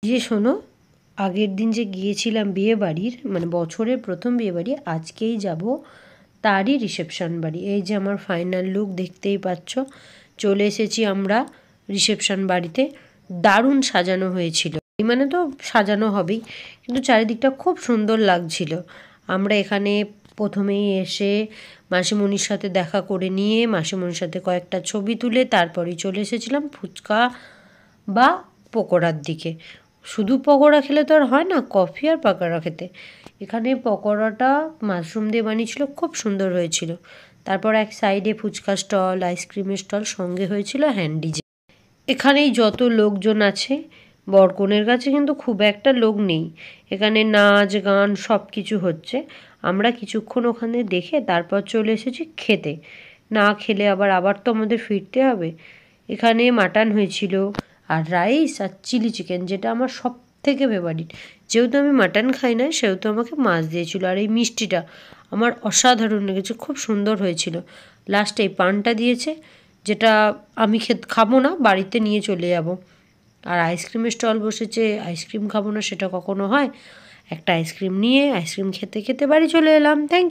যে শোনো, আগের দিন যে গিয়েছিলাম বিয়ে বাড়ির, মানে বছরের প্রথম বিয়ে বাড়ি, আজকেই যাব তারই রিসেপশন বাড়ি। এই যে আমার ফাইনাল লুক দেখতেই পাচ্ছ, চলে এসেছি আমরা রিসেপশন বাড়িতে। দারুণ সাজানো হয়েছিল, মানে তো সাজানো হবেই, কিন্তু চারিদিকটা খুব সুন্দর লাগছিল। আমরা এখানে প্রথমেই এসে মাসিমণির সাথে দেখা করে নিয়ে মাসিমণির সাথে কয়েকটা ছবি তুলে তারপরেই চলে এসেছিলাম ফুচকা বা পকোড়ার দিকে। শুধু পকোড়া খেলে তো আর হয় না, কফি আর পকোড়া খেতে। এখানে পকোড়াটা মাশরুম দিয়ে বানিয়েছিল, খুব সুন্দর হয়েছিল। তারপর এক সাইডে ফুচকা স্টল, আইসক্রিমের স্টল, সঙ্গে হয়েছিল হ্যান্ডিজে। এখানেই যত লোকজন আছে, বরকনের কাছে কিন্তু খুব একটা লোক নেই। এখানে নাচ গান সব কিছু হচ্ছে। আমরা কিছুক্ষণ ওখানে দেখে তারপর চলে এসেছি খেতে। না খেলে আবার আবার তো আমাদের ফিরতে হবে। এখানে মাটন হয়েছিল, আর রাইস আর চিলি চিকেন, যেটা আমার সব থেকে ফেভারিট। যেহেতু আমি মাটন খাই না, সেহেতু আমাকে মাছ দিয়েছিল। আর এই মিষ্টিটা আমার অসাধারণ লেগেছে, খুব সুন্দর হয়েছিল। লাস্টে এই পানটা দিয়েছে, যেটা আমি খাবো না, বাড়িতে নিয়ে চলে যাব। আর আইসক্রিমের স্টল বসেছে, আইসক্রিম খাবো না সেটা কখনো হয়? একটা আইসক্রিম নিয়ে আইসক্রিম খেতে খেতে বাড়ি চলে এলাম। Thank you.